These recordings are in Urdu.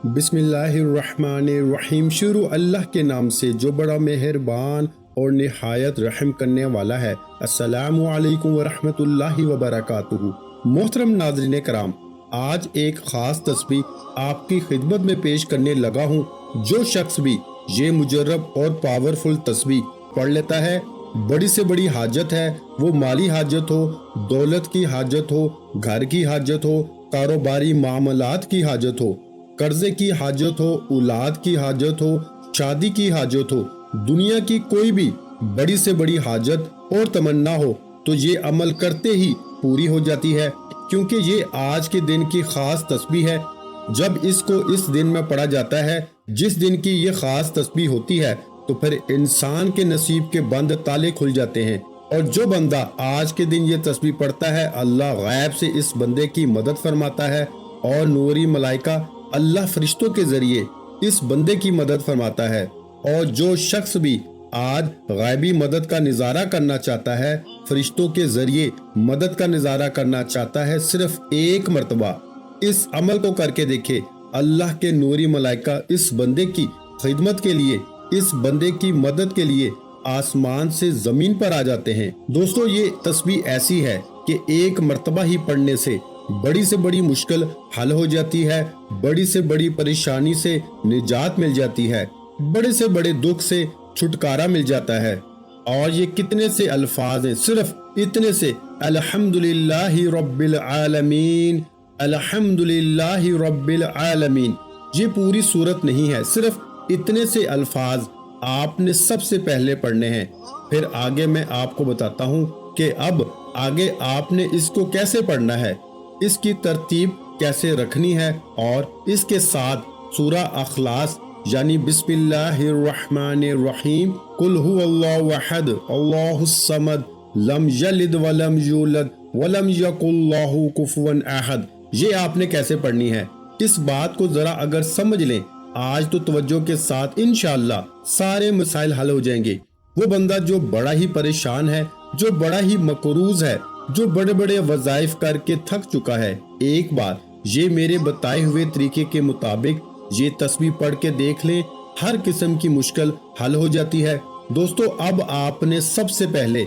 بسم اللہ الرحمن الرحیم۔ شروع اللہ کے نام سے جو بڑا مہربان اور نہایت رحم کرنے والا ہے۔ السلام علیکم ورحمۃ اللہ وبرکاتہ۔ محترم ناظرین کرام، آج ایک خاص تسبیح آپ کی خدمت میں پیش کرنے لگا ہوں۔ جو شخص بھی یہ مجرب اور پاورفل تسبیح پڑھ لیتا ہے، بڑی سے بڑی حاجت ہے، وہ مالی حاجت ہو، دولت کی حاجت ہو، گھر کی حاجت ہو، کاروباری معاملات کی حاجت ہو، قرضے کی حاجت ہو، اولاد کی حاجت ہو، شادی کی حاجت ہو، دنیا کی کوئی بھی بڑی سے بڑی حاجت اور تمنا ہو تو یہ عمل کرتے ہی پوری ہو جاتی ہے، کیونکہ یہ آج کے دن کی خاص تسبیح ہے۔ جب اس کو اس دن میں پڑھا جاتا ہے جس دن کی یہ خاص تسبیح ہوتی ہے، تو پھر انسان کے نصیب کے بند تالے کھل جاتے ہیں، اور جو بندہ آج کے دن یہ تسبیح پڑھتا ہے، اللہ غیب سے اس بندے کی مدد فرماتا ہے، اور نوری ملائکہ اللہ فرشتوں کے ذریعے اس بندے کی مدد فرماتا ہے۔ اور جو شخص بھی آج غیبی مدد کا نظارہ کرنا چاہتا ہے، فرشتوں کے ذریعے مدد کا نظارہ کرنا چاہتا ہے، صرف ایک مرتبہ اس عمل کو کر کے دیکھے، اللہ کے نوری ملائکہ اس بندے کی خدمت کے لیے، اس بندے کی مدد کے لیے آسمان سے زمین پر آ جاتے ہیں۔ دوستو، یہ تسبیح ایسی ہے کہ ایک مرتبہ ہی پڑھنے سے بڑی سے بڑی مشکل حل ہو جاتی ہے، بڑی سے بڑی پریشانی سے نجات مل جاتی ہے، بڑے سے بڑے دکھ سے چھٹکارا مل جاتا ہے۔ اور یہ کتنے سے الفاظ ہیں، صرف اتنے سے، الحمدللہ رب العالمین، الحمدللہ رب العالمین۔ یہ پوری صورت نہیں ہے، صرف اتنے سے الفاظ آپ نے سب سے پہلے پڑھنے ہیں۔ پھر آگے میں آپ کو بتاتا ہوں کہ اب آگے آپ نے اس کو کیسے پڑھنا ہے، اس کی ترتیب کیسے رکھنی ہے، اور اس کے ساتھ سورہ اخلاص یعنی بسم اللہ الرحمن الرحیم، قل هو اللہ احد اللہ الصمد لم یلد ولم یولد ولم یکن لہ کفوا احد، یہ آپ نے کیسے پڑھنی ہے۔ اس بات کو ذرا اگر سمجھ لیں آج تو توجہ کے ساتھ، انشاءاللہ سارے مسائل حل ہو جائیں گے۔ وہ بندہ جو بڑا ہی پریشان ہے، جو بڑا ہی مقروض ہے، جو بڑے بڑے وظائف کر کے تھک چکا ہے، ایک بار یہ میرے بتائے ہوئے طریقے کے مطابق یہ تسبیح پڑھ کے دیکھ لیں، ہر قسم کی مشکل حل ہو جاتی ہے۔ دوستو، اب آپ نے سب سے پہلے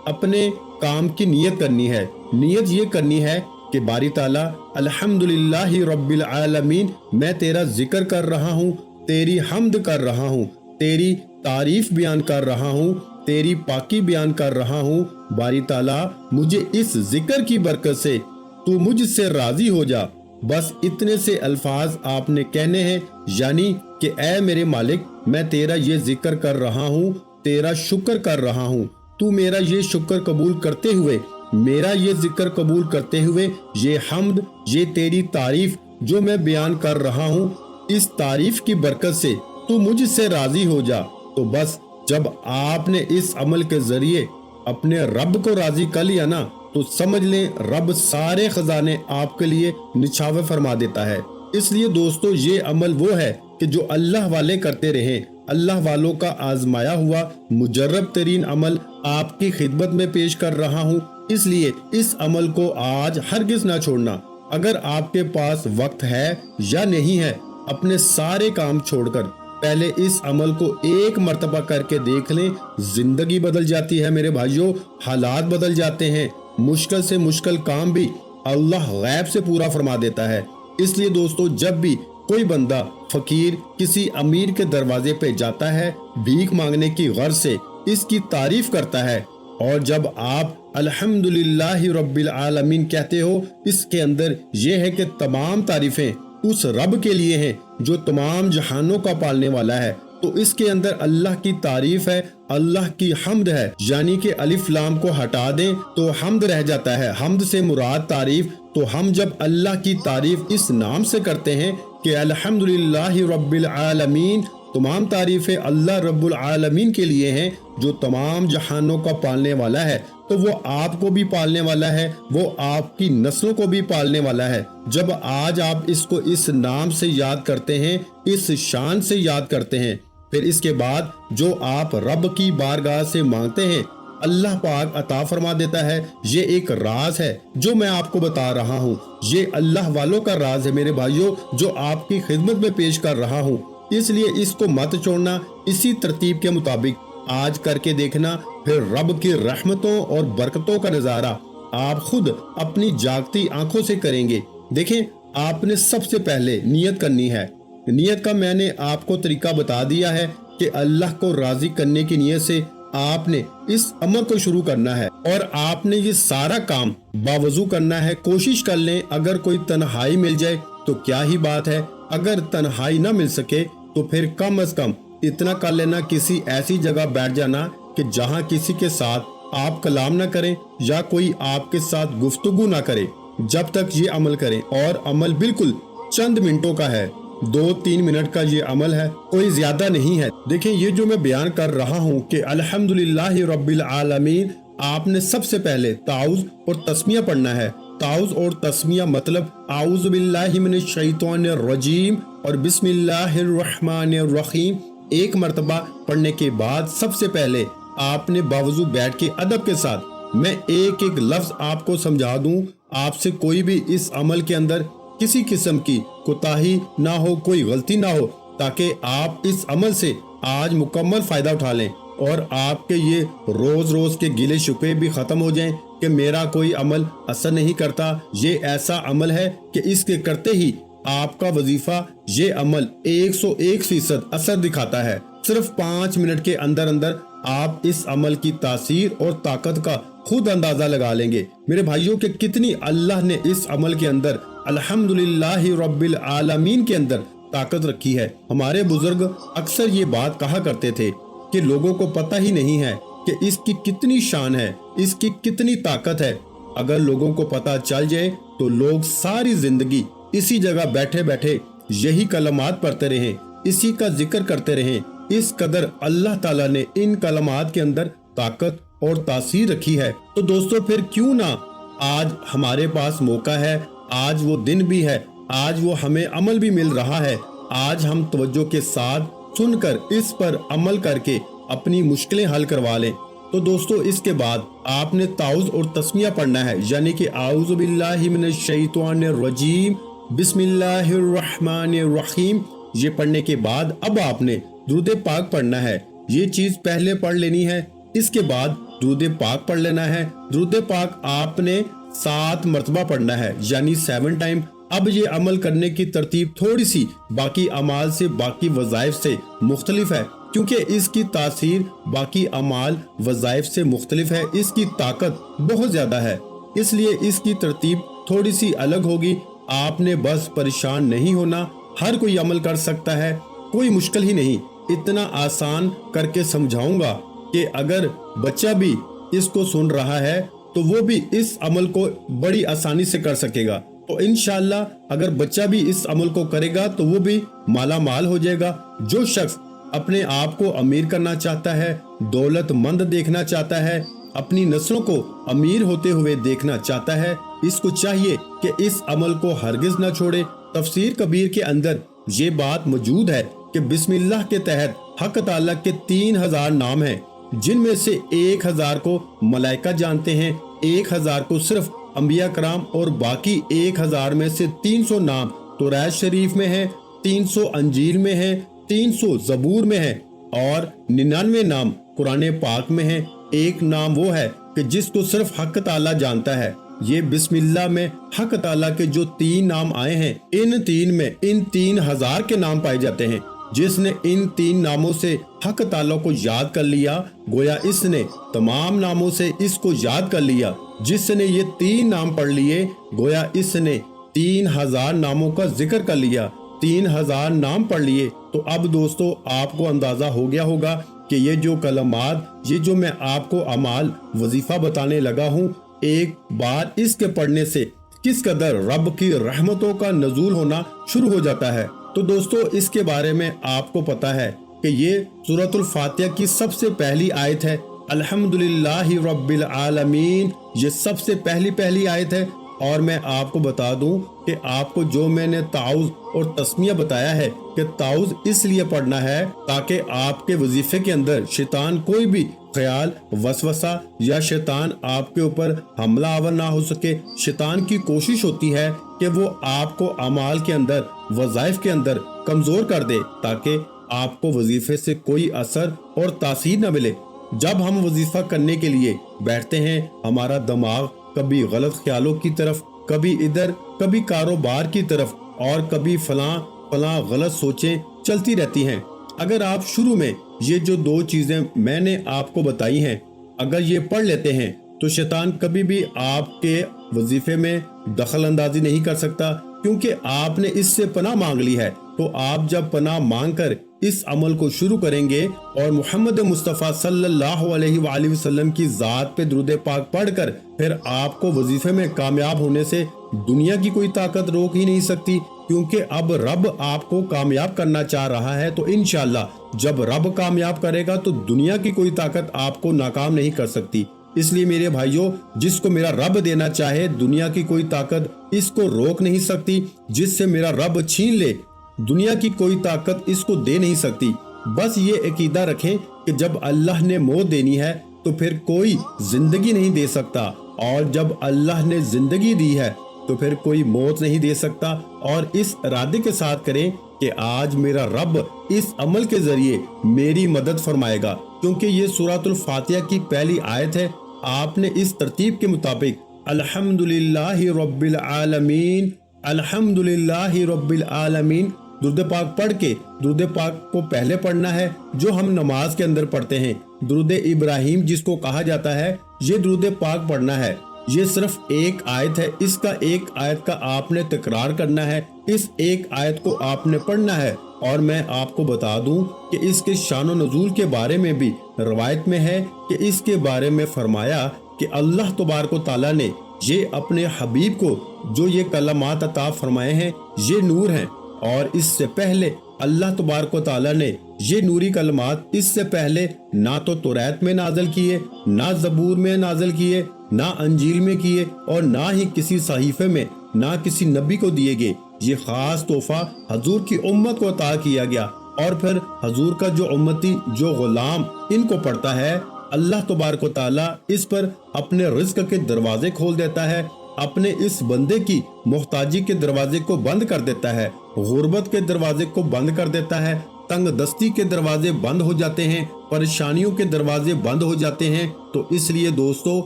اپنے کام کی نیت کرنی ہے۔ نیت یہ کرنی ہے کہ باری تعالیٰ الحمدللہ رب العالمین، میں تیرا ذکر کر رہا ہوں، تیری حمد کر رہا ہوں، تیری تعریف بیان کر رہا ہوں، تیری پاکی بیان کر رہا ہوں۔ باری تعالیٰ، مجھے اس ذکر کی برکت سے تو مجھ سے راضی ہو جا۔ بس اتنے سے الفاظ آپ نے کہنے ہیں، یعنی کہ اے میرے مالک، میں تیرا یہ ذکر کر رہا ہوں، تیرا شکر کر رہا ہوں، تو میرا یہ شکر قبول کرتے ہوئے، میرا یہ ذکر قبول کرتے ہوئے، یہ حمد، یہ تیری تعریف جو میں بیان کر رہا ہوں، اس تعریف کی برکت سے تو مجھ سے راضی ہو جا۔ تو بس جب آپ نے اس عمل کے ذریعے اپنے رب کو راضی کر لیا نا، تو سمجھ لیں رب سارے خزانے آپ کے لیے نچھاور فرما دیتا ہے۔ اس لیے دوستو، یہ عمل وہ ہے کہ جو اللہ والے کرتے رہیں، اللہ والوں کا آزمایا ہوا مجرب ترین عمل آپ کی خدمت میں پیش کر رہا ہوں۔ اس لیے اس عمل کو آج ہرگز نہ چھوڑنا۔ اگر آپ کے پاس وقت ہے یا نہیں ہے، اپنے سارے کام چھوڑ کر پہلے اس عمل کو ایک مرتبہ کر کے دیکھ لیں، زندگی بدل جاتی ہے میرے بھائیوں، حالات بدل جاتے ہیں، مشکل سے مشکل کام بھی اللہ غیب سے پورا فرما دیتا ہے۔ اس لیے دوستو، جب بھی کوئی بندہ فقیر کسی امیر کے دروازے پہ جاتا ہے بھیک مانگنے کی غرض سے، اس کی تعریف کرتا ہے، اور جب آپ الحمدللہ رب العالمین کہتے ہو، اس کے اندر یہ ہے کہ تمام تعریفیں اس رب کے لیے ہیں جو تمام جہانوں کا پالنے والا ہے، تو اس کے اندر اللہ کی تعریف ہے، اللہ کی حمد ہے، یعنی کہ الف لام کو ہٹا دیں تو حمد رہ جاتا ہے، حمد سے مراد تعریف۔ تو ہم جب اللہ کی تعریف اس نام سے کرتے ہیں کہ الحمدللہ رب العالمین، تمام تعریفیں اللہ رب العالمین کے لیے ہیں جو تمام جہانوں کا پالنے والا ہے، تو وہ آپ کو بھی پالنے والا ہے، وہ آپ کی نسلوں کو بھی پالنے والا ہے۔ جب آج آپ اس کو اس نام سے یاد کرتے ہیں، اس شان سے یاد کرتے ہیں، پھر اس کے بعد جو آپ رب کی بارگاہ سے مانگتے ہیں، اللہ پاک عطا فرما دیتا ہے۔ یہ ایک راز ہے جو میں آپ کو بتا رہا ہوں، یہ اللہ والوں کا راز ہے میرے بھائیوں، جو آپ کی خدمت میں پیش کر رہا ہوں، اس لیے اس کو مت چھوڑنا، اسی ترتیب کے مطابق آج کر کے دیکھنا، پھر رب کی رحمتوں اور برکتوں کا نظارہ آپ خود اپنی جاگتی آنکھوں سے کریں گے۔ دیکھیں، آپ نے سب سے پہلے نیت کرنی ہے۔ نیت کا میں نے آپ کو طریقہ بتا دیا ہے کہ اللہ کو راضی کرنے کی نیت سے آپ نے اس عمل کو شروع کرنا ہے، اور آپ نے یہ سارا کام باوضو کرنا ہے۔ کوشش کر لیں، اگر کوئی تنہائی مل جائے تو کیا ہی بات ہے، اگر تنہائی نہ مل سکے تو پھر کم از کم اتنا کر لینا، کسی ایسی جگہ بیٹھ جانا کہ جہاں کسی کے ساتھ آپ کلام نہ کریں یا کوئی آپ کے ساتھ گفتگو نہ کرے جب تک یہ عمل کریں۔ اور عمل بالکل چند منٹوں کا ہے، 2-3 منٹ کا یہ عمل ہے، کوئی زیادہ نہیں ہے۔ دیکھیں، یہ جو میں بیان کر رہا ہوں کہ الحمدللہ رب العالمین، آپ نے سب سے پہلے تعوذ اور تسمیہ پڑھنا ہے۔ تعوذ اور تسمیہ مطلب اعوذ باللہ من الشیطان الرجیم اور بسم اللہ الرحمن الرحیم ایک مرتبہ پڑھنے کے بعد سب سے پہلے آپ نے باوضو بیٹھ کے ادب کے ساتھ، میں ایک ایک لفظ آپ کو سمجھا دوں، آپ سے کوئی بھی اس عمل کے اندر کسی قسم کی کوتاہی نہ ہو، کوئی غلطی نہ ہو، تاکہ آپ اس عمل سے آج مکمل فائدہ اٹھا لیں اور آپ کے یہ روز روز کے گلے شکوے بھی ختم ہو جائیں کہ میرا کوئی عمل اثر نہیں کرتا۔ یہ ایسا عمل ہے کہ اس کے کرتے ہی آپ کا وظیفہ، یہ عمل 101% اثر دکھاتا ہے۔ صرف 5 منٹ کے اندر اندر آپ اس عمل کی تاثیر اور طاقت کا خود اندازہ لگا لیں گے میرے بھائیوں، کہ کتنی اللہ نے اس عمل کے اندر الحمدللہ رب العالمین کے اندر طاقت رکھی ہے۔ ہمارے بزرگ اکثر یہ بات کہا کرتے تھے کہ لوگوں کو پتہ ہی نہیں ہے کہ اس کی کتنی شان ہے، اس کی کتنی طاقت ہے۔ اگر لوگوں کو پتہ چل جائے تو لوگ ساری زندگی اسی جگہ بیٹھے بیٹھے یہی کلمات پڑھتے رہیں، اسی کا ذکر کرتے رہیں۔ اس قدر اللہ تعالیٰ نے ان کلمات کے اندر طاقت اور تاثیر رکھی ہے۔ تو دوستو، پھر کیوں نہ آج ہمارے پاس موقع ہے، آج وہ دن بھی ہے، آج وہ ہمیں عمل بھی مل رہا ہے، آج ہم توجہ کے ساتھ سن کر اس پر عمل کر کے اپنی مشکلیں حل کروا لیں۔ تو دوستو، اس کے بعد آپ نے تعوذ اور تسمیہ پڑھنا ہے، یعنی کہ اعوذ باللہ من الشیطان الرجیم بسم اللہ الرحمن الرحیم۔ یہ پڑھنے کے بعد اب آپ نے درود پاک پڑھنا ہے۔ یہ چیز پہلے پڑھ لینی ہے، اس کے بعد درود پاک پڑھ لینا ہے۔ درود پاک آپ نے 7 مرتبہ پڑھنا ہے، یعنی 7 ٹائم۔ اب یہ عمل کرنے کی ترتیب تھوڑی سی باقی اعمال سے، باقی وظائف سے مختلف ہے، کیونکہ اس کی تاثیر باقی اعمال وظائف سے مختلف ہے، اس کی طاقت بہت زیادہ ہے، اس لیے اس کی ترتیب تھوڑی سی الگ ہوگی۔ آپ نے بس پریشان نہیں ہونا، ہر کوئی عمل کر سکتا ہے، کوئی مشکل ہی نہیں۔ اتنا آسان کر کے سمجھاؤں گا کہ اگر بچہ بھی اس کو سن رہا ہے تو وہ بھی اس عمل کو بڑی آسانی سے کر سکے گا۔ تو انشاءاللہ اگر بچہ بھی اس عمل کو کرے گا تو وہ بھی مالا مال ہو جائے گا۔ جو شخص اپنے آپ کو امیر کرنا چاہتا ہے، دولت مند دیکھنا چاہتا ہے، اپنی نسلوں کو امیر ہوتے ہوئے دیکھنا چاہتا ہے، اس کو چاہیے کہ اس عمل کو ہرگز نہ چھوڑے۔ تفسیر کبیر کے اندر یہ بات موجود ہے کہ بسم اللہ کے تحت حق تعالیٰ کے 3000 نام ہیں، جن میں سے 1000 کو ملائکہ جانتے ہیں، 1000 کو صرف انبیاء کرام، اور باقی 1000 میں سے 300 نام توراۃ شریف میں ہیں، 300 انجیل میں ہیں، 300 زبور میں ہیں، اور 99 نام قرآن پاک میں ہیں۔ ایک نام وہ ہے کہ جس کو صرف حق تعالیٰ جانتا ہے۔ یہ بسم اللہ میں حق تعالیٰ کے جو 3 نام آئے ہیں، ان 3 میں ان 3000 کے نام پائے جاتے ہیں۔ جس نے ان 3 ناموں سے حق تعالیٰ کو یاد کر لیا، گویا اس نے تمام ناموں سے اس کو یاد کر لیا۔ جس نے یہ 3 نام پڑھ لیے، گویا اس نے 3000 ناموں کا ذکر کر لیا، 3000 نام پڑھ لیے۔ تو اب دوستو، آپ کو اندازہ ہو گیا ہوگا کہ یہ جو کلمات، یہ جو میں آپ کو اعمال وظیفہ بتانے لگا ہوں، ایک بار اس کے پڑھنے سے کس قدر رب کی رحمتوں کا نزول ہونا شروع ہو جاتا ہے۔ تو دوستو، اس کے بارے میں آپ کو پتا ہے کہ یہ سورۃ الفاتحہ کی سب سے پہلی آیت ہے۔ الحمدللہ رب العالمین، یہ سب سے پہلی آیت ہے۔ اور میں آپ کو بتا دوں کہ آپ کو جو میں نے تعوذ اور تسمیہ بتایا ہے کہ تعوذ اس لیے پڑھنا ہے تاکہ آپ کے وظیفے کے اندر شیطان کوئی بھی خیال، وسوسہ یا شیطان آپ کے اوپر حملہ آور نہ ہو سکے۔ شیطان کی کوشش ہوتی ہے کہ وہ آپ کو اعمال کے اندر، وظائف کے اندر کمزور کر دے تاکہ آپ کو وظیفے سے کوئی اثر اور تاثیر نہ ملے۔ جب ہم وظیفہ کرنے کے لیے بیٹھتے ہیں، ہمارا دماغ کبھی غلط خیالوں کی طرف، کبھی ادھر، کبھی کاروبار کی طرف، اور کبھی فلاں غلط سوچیں چلتی رہتی ہیں۔ اگر آپ شروع میں یہ جو 2 چیزیں میں نے آپ کو بتائی ہیں، اگر یہ پڑھ لیتے ہیں تو شیطان کبھی بھی آپ کے وظیفے میں دخل اندازی نہیں کر سکتا، کیونکہ آپ نے اس سے پناہ مانگ لی ہے۔ تو آپ جب پناہ مانگ کر اس عمل کو شروع کریں گے اور محمد مصطفیٰ صلی اللہ علیہ وآلہ وسلم کی ذات پہ درود پاک پڑھ کر، پھر آپ کو وظیفے میں کامیاب ہونے سے دنیا کی کوئی طاقت روک ہی نہیں سکتی، کیونکہ اب رب آپ کو کامیاب کرنا چاہ رہا ہے۔ تو انشاءاللہ جب رب کامیاب کرے گا تو دنیا کی کوئی طاقت آپ کو ناکام نہیں کر سکتی۔ اس لیے میرے بھائیوں، جس کو میرا رب دینا چاہے دنیا کی کوئی طاقت اس کو روک نہیں سکتی، جس سے میرا رب چھین لے دنیا کی کوئی طاقت اس کو دے نہیں سکتی۔ بس یہ عقیدہ رکھیں کہ جب اللہ نے موت دینی ہے تو پھر کوئی زندگی نہیں دے سکتا، اور جب اللہ نے زندگی دی ہے تو پھر کوئی موت نہیں دے سکتا۔ اور اس ارادے کے ساتھ کریں کہ آج میرا رب اس عمل کے ذریعے میری مدد فرمائے گا، کیونکہ یہ سورۃ الفاتحہ کی پہلی آیت ہے۔ آپ نے اس ترتیب کے مطابق الحمدللہ رب العالمین، الحمدللہ رب العالمین درود پاک پڑھ کے، درود پاک کو پہلے پڑھنا ہے جو ہم نماز کے اندر پڑھتے ہیں۔ درود ابراہیم جس کو کہا جاتا ہے، یہ درود پاک پڑھنا ہے۔ یہ صرف ایک آیت ہے، اس کا ایک آیت کا آپ نے تکرار کرنا ہے، اس ایک آیت کو آپ نے پڑھنا ہے۔ اور میں آپ کو بتا دوں کہ اس کے شان و نزول کے بارے میں بھی روایت میں ہے کہ اس کے بارے میں فرمایا کہ اللہ تبارک و تعالیٰ نے یہ اپنے حبیب کو جو یہ کلمات عطا فرمائے ہیں، یہ نور ہیں، اور اس سے پہلے اللہ تبارک و تعالیٰ نے یہ نوری کلمات اس سے پہلے نہ تو توریت میں نازل کیے، نہ زبور میں نازل کیے، نہ انجیل میں کیے، اور نہ ہی کسی صحیفے میں، نہ کسی نبی کو دیے گئے۔ یہ خاص تحفہ حضور کی امت کو عطا کیا گیا، اور پھر حضور کا جو امتی، جو غلام ان کو پڑھتا ہے، اللہ تبارک و تعالیٰ اس پر اپنے رزق کے دروازے کھول دیتا ہے، اپنے اس بندے کی محتاجی کے دروازے کو بند کر دیتا ہے، غربت کے دروازے کو بند کر دیتا ہے، تنگ دستی کے دروازے بند ہو جاتے ہیں، پریشانیوں کے دروازے بند ہو جاتے ہیں۔ تو اس لیے دوستو،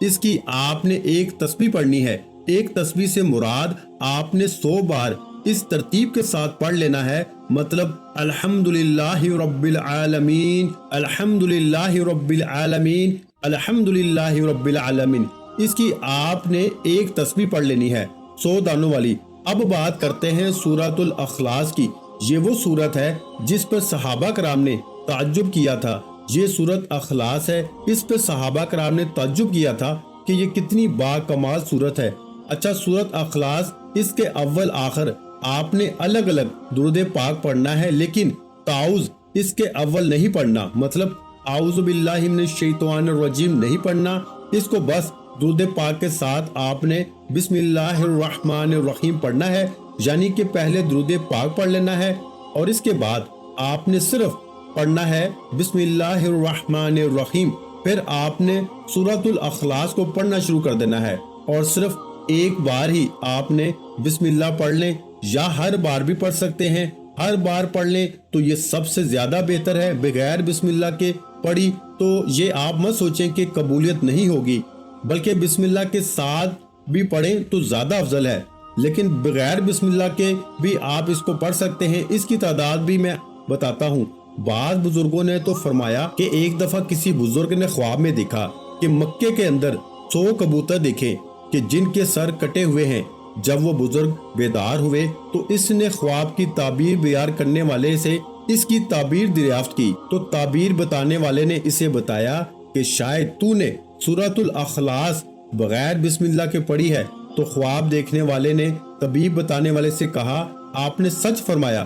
اس کی آپ نے ایک تسبیح پڑھنی ہے۔ ایک تسبیح سے مراد آپ نے 100 بار اس ترتیب کے ساتھ پڑھ لینا ہے، مطلب الحمدللہ رب العالمین، الحمدللہ رب العالمین، الحمدللہ رب العالمین۔ اس کی آپ نے ایک تسبیح پڑھ لینی ہے 100 دانوں والی۔ اب بات کرتے ہیں سورۃ الاخلاص کی۔ یہ وہ سورت ہے جس پر صحابہ کرام نے تعجب کیا تھا۔ یہ سورت اخلاص ہے، اس پر صحابہ کرام نے تعجب کیا تھا کہ یہ کتنی با کمال سورت ہے۔ اچھا، سورت اخلاص اس کے اول آخر آپ نے الگ الگ درود پاک پڑھنا ہے، لیکن تعوذ اس کے اول نہیں پڑھنا، مطلب اعوذ باللہ من الشیطان الرجیم نہیں پڑھنا۔ اس کو بس درود پاک کے ساتھ آپ نے بسم اللہ الرحمن الرحیم پڑھنا ہے، یعنی کہ پہلے درود پاک پڑھ لینا ہے، اور اس کے بعد آپ نے صرف پڑھنا ہے بسم اللہ الرحمن الرحیم۔ پھر آپ نے سورۃ الاخلاص کو پڑھنا شروع کر دینا ہے، اور صرف ایک بار ہی آپ نے بسم اللہ پڑھ لیں، یا ہر بار بھی پڑھ سکتے ہیں۔ ہر بار پڑھ لیں تو یہ سب سے زیادہ بہتر ہے۔ بغیر بسم اللہ کے پڑھی تو یہ آپ مت سوچیں کہ قبولیت نہیں ہوگی، بلکہ بسم اللہ کے ساتھ بھی پڑھیں تو زیادہ افضل ہے، لیکن بغیر بسم اللہ کے بھی آپ اس کو پڑھ سکتے ہیں۔ اس کی تعداد بھی میں بتاتا ہوں۔ بعض بزرگوں نے تو فرمایا کہ ایک دفعہ کسی بزرگ نے خواب میں دیکھا کہ مکے کے اندر 100 کبوتر دیکھے کہ جن کے سر کٹے ہوئے ہیں۔ جب وہ بزرگ بیدار ہوئے تو اس نے خواب کی تعبیر بیان کرنے والے سے اس کی تعبیر دریافت کی، تو تعبیر بتانے والے نے اسے بتایا کہ شاید تو نے سورۃ الاخلاص بغیر بسم اللہ کے پڑھی ہے۔ تو خواب دیکھنے والے نے طبیب بتانے والے سے کہا، آپ نے سچ فرمایا،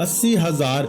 80,000